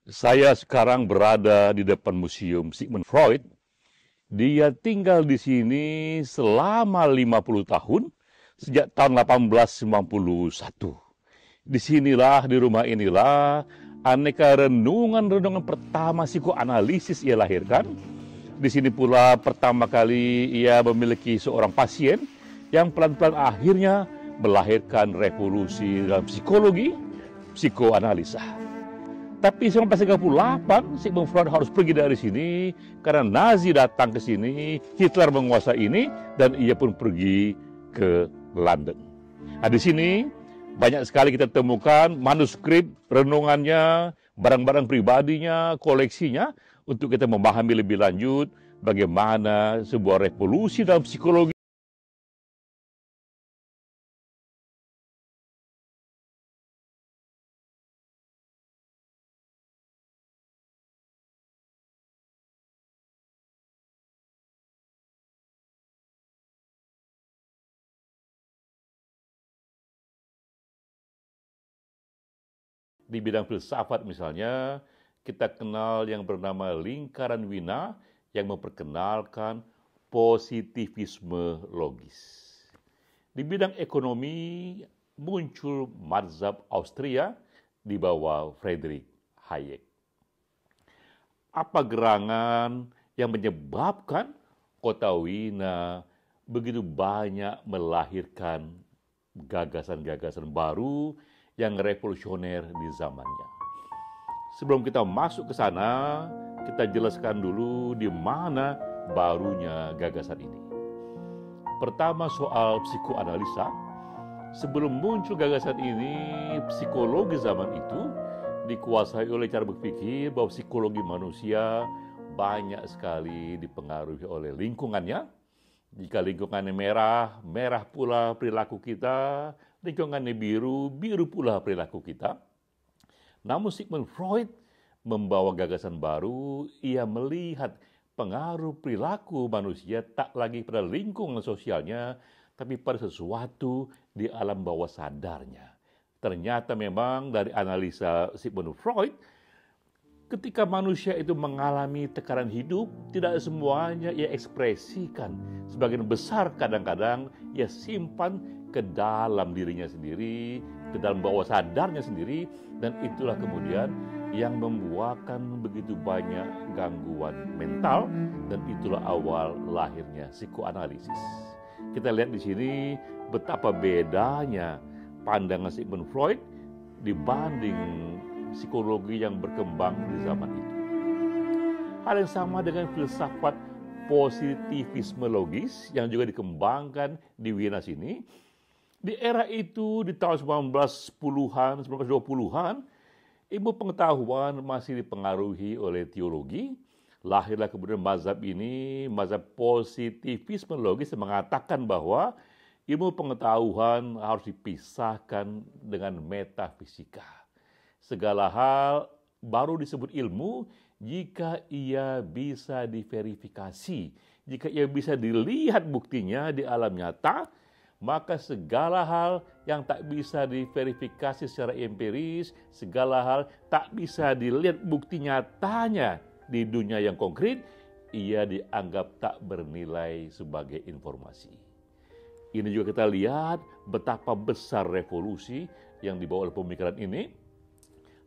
Saya sekarang berada di depan Museum Sigmund Freud. Dia tinggal di sini selama 50 tahun, sejak tahun 1891. Disinilah, di rumah inilah, aneka renungan-renungan pertama psikoanalisis ia lahirkan. Di sini pula pertama kali ia memiliki seorang pasien yang pelan-pelan akhirnya melahirkan revolusi dalam psikologi, psikoanalisa. Tapi 1938, Sigmund Freud harus pergi dari sini karena Nazi datang ke sini, Hitler menguasai ini, dan ia pun pergi ke London. Nah, di sini banyak sekali kita temukan manuskrip, renungannya, barang-barang pribadinya, koleksinya, untuk kita memahami lebih lanjut bagaimana sebuah revolusi dalam psikologi. Di bidang filsafat misalnya, kita kenal yang bernama lingkaran Wina yang memperkenalkan positivisme logis. Di bidang ekonomi, muncul mazhab Austria di bawah Friedrich Hayek. Apa gerangan yang menyebabkan kota Wina begitu banyak melahirkan gagasan-gagasan baru yang revolusioner di zamannya? Sebelum kita masuk ke sana, kita jelaskan dulu di mana barunya gagasan ini. Pertama, soal psikoanalisa. Sebelum muncul gagasan ini, psikologi zaman itu dikuasai oleh cara berpikir bahwa psikologi manusia banyak sekali dipengaruhi oleh lingkungannya. Jika lingkungannya merah, merah pula perilaku kita. Lingkungannya biru, biru pula perilaku kita. Namun Sigmund Freud membawa gagasan baru. Ia melihat pengaruh perilaku manusia tak lagi pada lingkungan sosialnya, tapi pada sesuatu di alam bawah sadarnya. Ternyata memang dari analisa Sigmund Freud, ketika manusia itu mengalami tekanan hidup, tidak semuanya ia ekspresikan. Sebagian besar kadang-kadang ia simpan ke dalam dirinya sendiri, ke dalam bawah sadarnya sendiri, dan itulah kemudian yang membuahkan begitu banyak gangguan mental, dan itulah awal lahirnya psikoanalisis. Kita lihat di sini betapa bedanya pandangan Sigmund Freud dibanding psikologi yang berkembang di zaman itu. Hal yang sama dengan filsafat positivisme logis yang juga dikembangkan di Wina sini. Di era itu, di tahun 1910-an, 1920-an, ilmu pengetahuan masih dipengaruhi oleh teologi. Lahirlah kemudian mazhab ini, mazhab positivisme logis yang mengatakan bahwa ilmu pengetahuan harus dipisahkan dengan metafisika. Segala hal baru disebut ilmu jika ia bisa diverifikasi, jika ia bisa dilihat buktinya di alam nyata, maka segala hal yang tak bisa diverifikasi secara empiris, segala hal tak bisa dilihat bukti nyatanya di dunia yang konkret, ia dianggap tak bernilai sebagai informasi. Ini juga kita lihat betapa besar revolusi yang dibawa oleh pemikiran ini.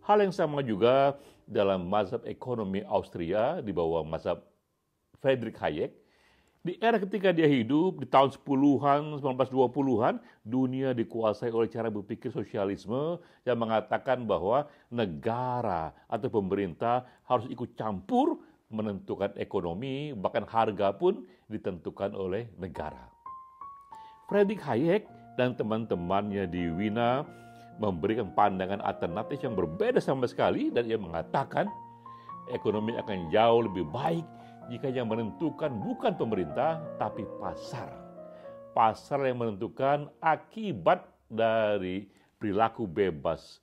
Hal yang sama juga dalam mazhab ekonomi Austria di bawah mazhab Friedrich Hayek. Di era ketika dia hidup, di tahun 10-an, 1920-an, dunia dikuasai oleh cara berpikir sosialisme yang mengatakan bahwa negara atau pemerintah harus ikut campur menentukan ekonomi, bahkan harga pun ditentukan oleh negara. Friedrich Hayek dan teman-temannya di Wina memberikan pandangan alternatif yang berbeda sama sekali, dan ia mengatakan ekonomi akan jauh lebih baik jika yang menentukan bukan pemerintah, tapi pasar. Pasar yang menentukan akibat dari perilaku bebas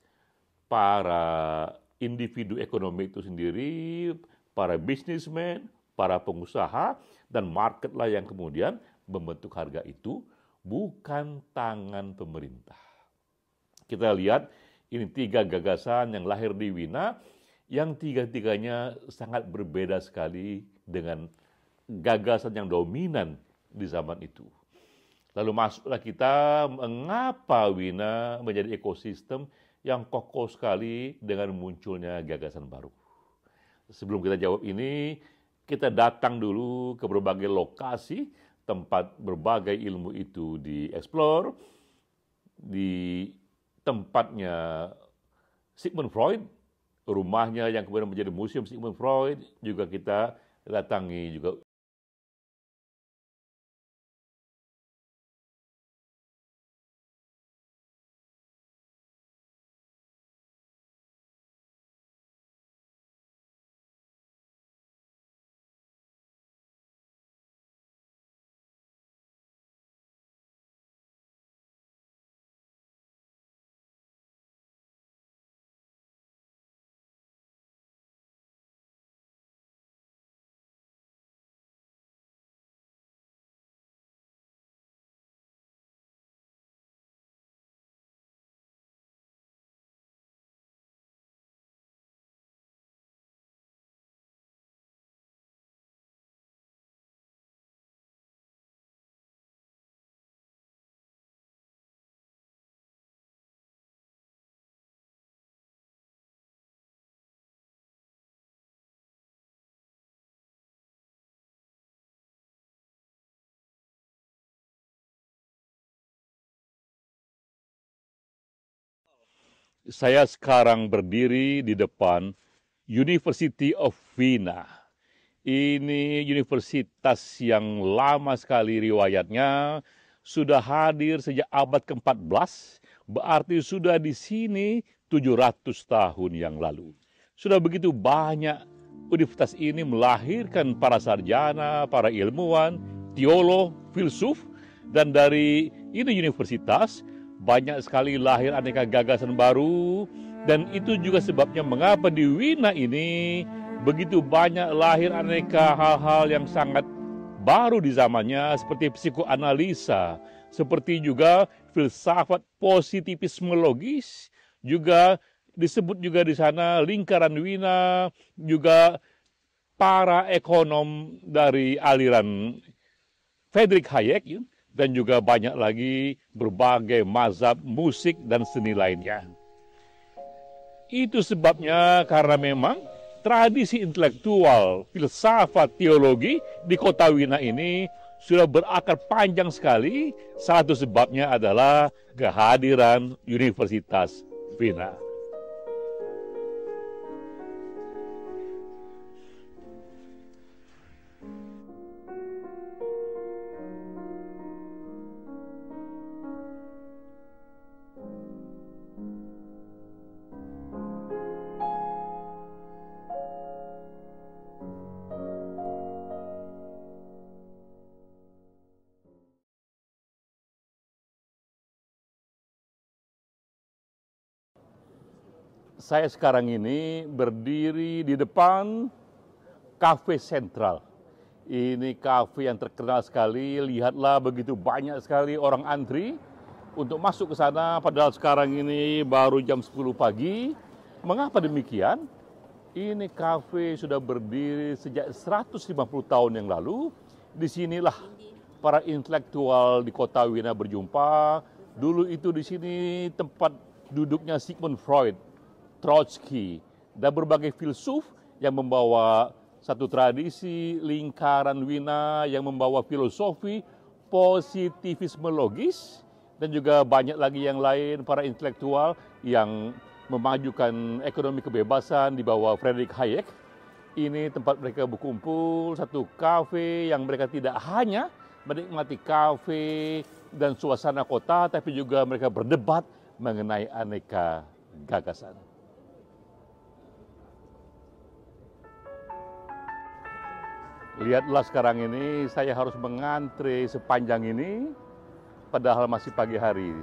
para individu ekonomi itu sendiri, para bisnismen, para pengusaha, dan marketlah yang kemudian membentuk harga itu, bukan tangan pemerintah. Kita lihat ini 3 gagasan yang lahir di Wina yang tiga-tiganya sangat berbeda sekali dengan gagasan yang dominan di zaman itu. Lalu masuklah kita, mengapa Wina menjadi ekosistem yang kokoh sekali dengan munculnya gagasan baru. Sebelum kita jawab ini, kita datang dulu ke berbagai lokasi tempat berbagai ilmu itu dieksplor. Di tempatnya Sigmund Freud, rumahnya yang kemudian menjadi museum Sigmund Freud, juga kita datangi juga. Saya sekarang berdiri di depan University of Vienna. Ini universitas yang lama sekali riwayatnya, sudah hadir sejak abad ke-14, berarti sudah di sini 700 tahun yang lalu. Sudah begitu banyak universitas ini melahirkan para sarjana, para ilmuwan, teolog, filsuf, dan dari ini universitas banyak sekali lahir aneka gagasan baru, dan itu juga sebabnya mengapa di Wina ini begitu banyak lahir aneka hal-hal yang sangat baru di zamannya, seperti psikoanalisa, seperti juga filsafat positivisme logis, juga disebut juga di sana lingkaran Wina, juga para ekonom dari aliran Friedrich Hayek, dan juga banyak lagi berbagai mazhab musik dan seni lainnya. Itu sebabnya karena memang tradisi intelektual, filsafat, teologi di kota Wina ini sudah berakar panjang sekali. Satu sebabnya adalah kehadiran Universitas Wina. Saya sekarang ini berdiri di depan Cafe Sentral. Ini kafe yang terkenal sekali, lihatlah begitu banyak sekali orang antri untuk masuk ke sana, padahal sekarang ini baru jam 10 pagi. Mengapa demikian? Ini kafe sudah berdiri sejak 150 tahun yang lalu. Disinilah para intelektual di kota Wina berjumpa. Dulu itu di sini tempat duduknya Sigmund Freud, Trotsky, dan berbagai filsuf yang membawa satu tradisi lingkaran Wina yang membawa filosofi positivisme logis, dan juga banyak lagi yang lain, para intelektual yang memajukan ekonomi kebebasan di bawah Friedrich Hayek. Ini tempat mereka berkumpul, satu kafe yang mereka tidak hanya menikmati kafe dan suasana kota, tapi juga mereka berdebat mengenai aneka gagasan. Lihatlah sekarang ini saya harus mengantre sepanjang ini, padahal masih pagi hari.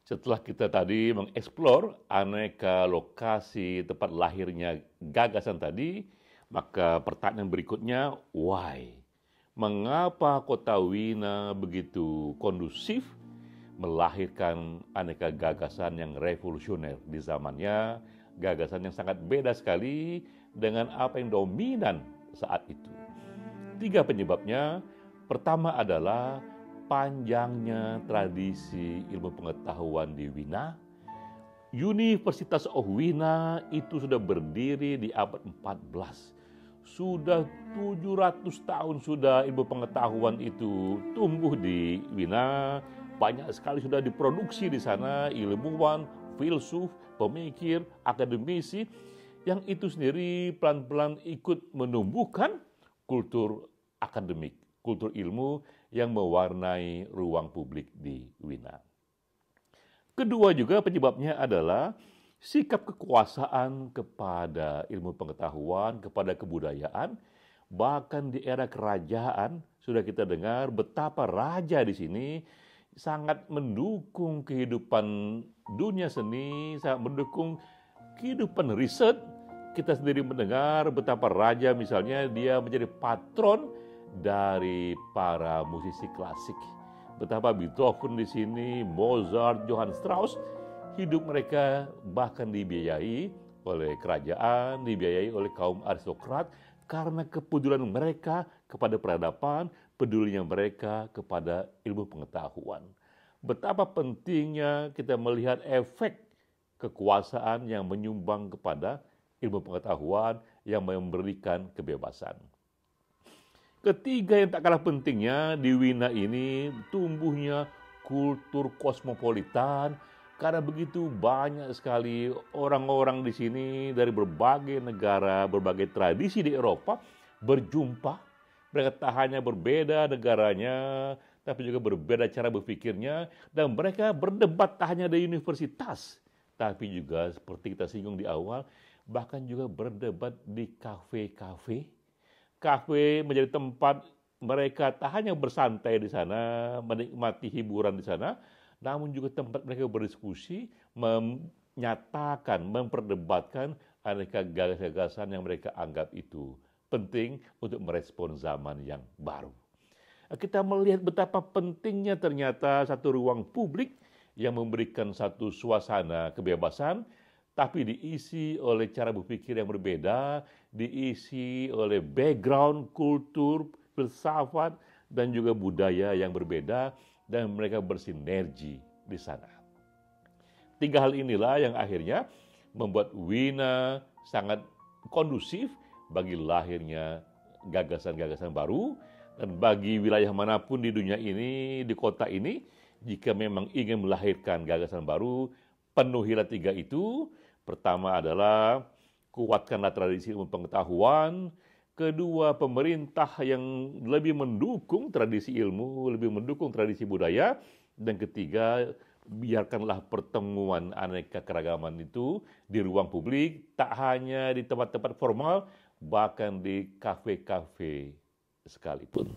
Setelah kita tadi mengeksplor aneka lokasi tempat lahirnya gagasan tadi, maka pertanyaan berikutnya, why? Mengapa kota Wina begitu kondusif melahirkan aneka gagasan yang revolusioner di zamannya, gagasan yang sangat beda sekali dengan apa yang dominan saat itu. 3 penyebabnya. Pertama adalah panjangnya tradisi ilmu pengetahuan di Wina. Universitas of Wina itu sudah berdiri di abad 14. Sudah 700 tahun sudah ilmu pengetahuan itu tumbuh di Wina. Banyak sekali sudah diproduksi di sana ilmuwan, filsuf, pemikir, akademisi yang itu sendiri pelan-pelan ikut menumbuhkan kultur akademik, kultur ilmu yang mewarnai ruang publik di Wina. Kedua juga penyebabnya adalah sikap kekuasaan kepada ilmu pengetahuan, kepada kebudayaan, bahkan di era kerajaan sudah kita dengar betapa raja di sini sangat mendukung kehidupan dunia seni, sangat mendukung kehidupan riset. Kita sendiri mendengar betapa raja misalnya dia menjadi patron dari para musisi klasik. Betapa Beethoven di sini, Mozart, Johann Strauss, hidup mereka bahkan dibiayai oleh kerajaan, dibiayai oleh kaum aristokrat karena kepedulian mereka kepada peradaban, pedulinya mereka kepada ilmu pengetahuan. Betapa pentingnya kita melihat efek kekuasaan yang menyumbang kepada ilmu pengetahuan yang memberikan kebebasan. Ketiga yang tak kalah pentingnya, di Wina ini tumbuhnya kultur kosmopolitan karena begitu banyak sekali orang-orang di sini dari berbagai negara, berbagai tradisi di Eropa berjumpa. Mereka tak hanya berbeda negaranya, tapi juga berbeda cara berpikirnya, dan mereka berdebat tak hanya di universitas, tapi juga seperti kita singgung di awal, bahkan juga berdebat di kafe-kafe. Kafe menjadi tempat mereka tak hanya bersantai di sana, menikmati hiburan di sana, namun juga tempat mereka berdiskusi, menyatakan, memperdebatkan aneka gagasan-gagasan yang mereka anggap itu penting untuk merespon zaman yang baru. Kita melihat betapa pentingnya ternyata satu ruang publik yang memberikan satu suasana kebebasan, tapi diisi oleh cara berpikir yang berbeda, diisi oleh background, kultur, filsafat, dan juga budaya yang berbeda, dan mereka bersinergi di sana. 3 hal inilah yang akhirnya membuat Wina sangat kondusif bagi lahirnya gagasan-gagasan baru, dan bagi wilayah manapun di dunia ini, di kota ini, jika memang ingin melahirkan gagasan baru, penuhilah 3 itu. Pertama adalah kuatkanlah tradisi ilmu pengetahuan. Kedua, pemerintah yang lebih mendukung tradisi ilmu, lebih mendukung tradisi budaya. Dan ketiga, biarkanlah pertemuan aneka keragaman itu di ruang publik, tak hanya di tempat-tempat formal, bahkan di kafe-kafe sekalipun.